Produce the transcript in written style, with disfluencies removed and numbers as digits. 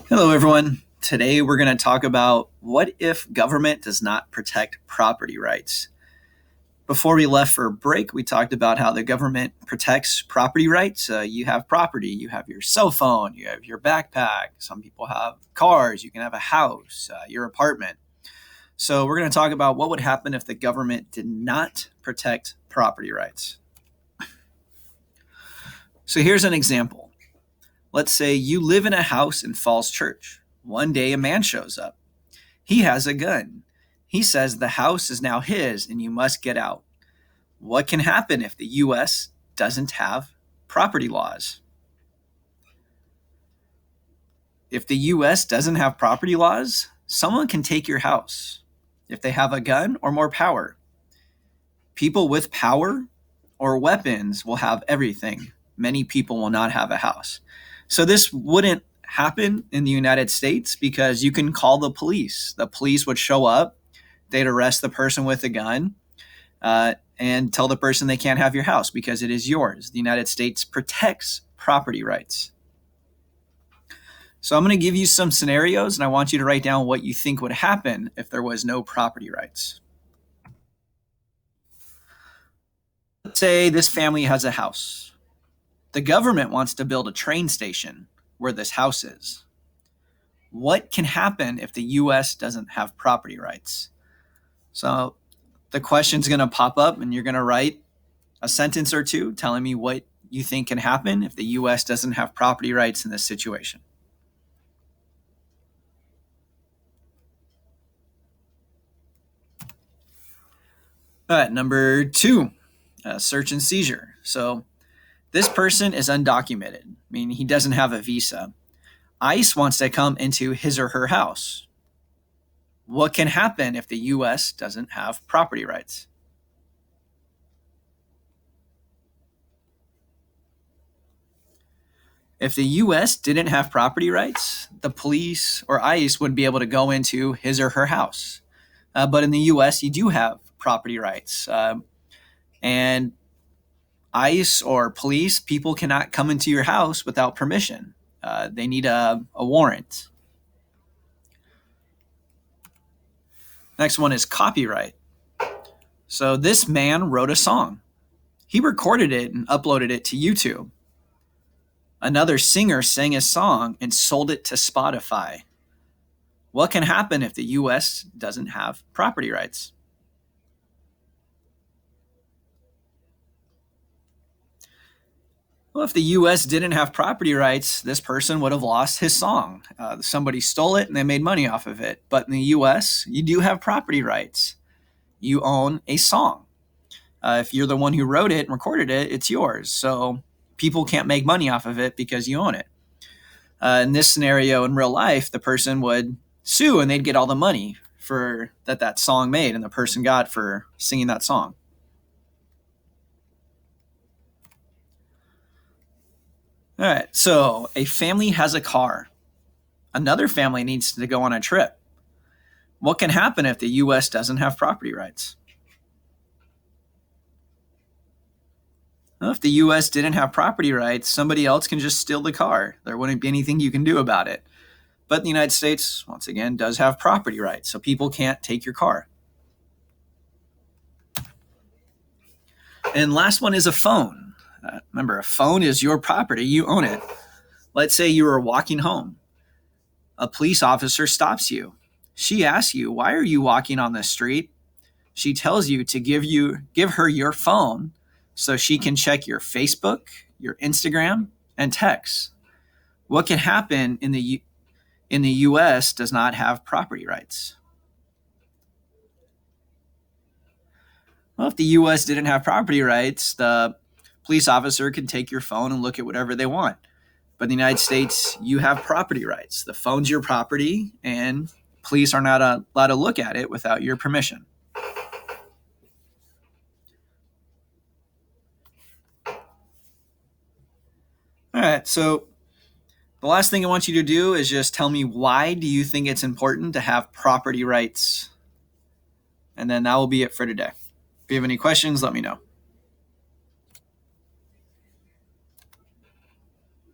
Hello, everyone. Today we're going to talk about what if government does not protect property rights. Before we left for a break, we talked about how the government protects property rights. You have property, you have your cell phone, you have your backpack. Some people have cars, you can have a house, your apartment. So, we're going to talk about what would happen if the government did not protect property rights. So, here's an example. Let's say you live in a house in Falls Church. One day a man shows up. He has a gun. He says the house is now his and you must get out. What can happen if the U.S. doesn't have property laws? If the U.S. doesn't have property laws, someone can take your house if they have a gun or more power. People with power or weapons will have everything. Many people will not have a house. So this wouldn't happen in the United States because you can call the police. The police would show up, they'd arrest the person with a gun, and tell the person they can't have your house because it is yours. The United States protects property rights. So I'm going to give you some scenarios, and I want you to write down what you think would happen if there was no property rights. Let's say this family has a house. The government wants to build a train station where this house is. What can happen if the U.S. doesn't have property rights? So the question's going to pop up and you're going to write a sentence or two telling me what you think can happen if the U.S. doesn't have property rights in this situation. All right, number 2, search and seizure. So this person is undocumented, meaning he doesn't have a visa. ICE wants to come into his or her house. What can happen if the U.S. doesn't have property rights? If the U.S. didn't have property rights, the police or ICE would be able to go into his or her house. But in the U.S., you do have property rights. And ICE or police, people cannot come into your house without permission. They need a warrant. Next one is copyright. So this man wrote a song. He recorded it and uploaded it to YouTube. Another singer sang his song and sold it to Spotify. What can happen if the U.S. doesn't have property rights? Well, if the U.S. didn't have property rights, this person would have lost his song. Somebody stole it and they made money off of it. But in the U.S., you do have property rights. You own a song. If you're the one who wrote it and recorded it, it's yours. So people can't make money off of it because you own it. In this scenario, in real life, the person would sue and they'd get all the money for that song made and the person got for singing that song. All right, so a family has a car. Another family needs to go on a trip. What can happen if the U.S. doesn't have property rights? Well, if the U.S. didn't have property rights, somebody else can just steal the car. There wouldn't be anything you can do about it. But the United States, once again, does have property rights, so people can't take your car. And last one is a phone. Remember, a phone is your property. You own it. Let's say you were walking home. A police officer stops you. She asks you, why are you walking on this street? She tells you to give her your phone so she can check your Facebook, your Instagram, and texts. What can happen in the U.S. does not have property rights? Well, if the U.S. didn't have property rights, the police officer can take your phone and look at whatever they want. But in the United States, you have property rights. The phone's your property, and police are not allowed to look at it without your permission. All right, so the last thing I want you to do is just tell me, why do you think it's important to have property rights? And then that will be it for today. If you have any questions, let me know.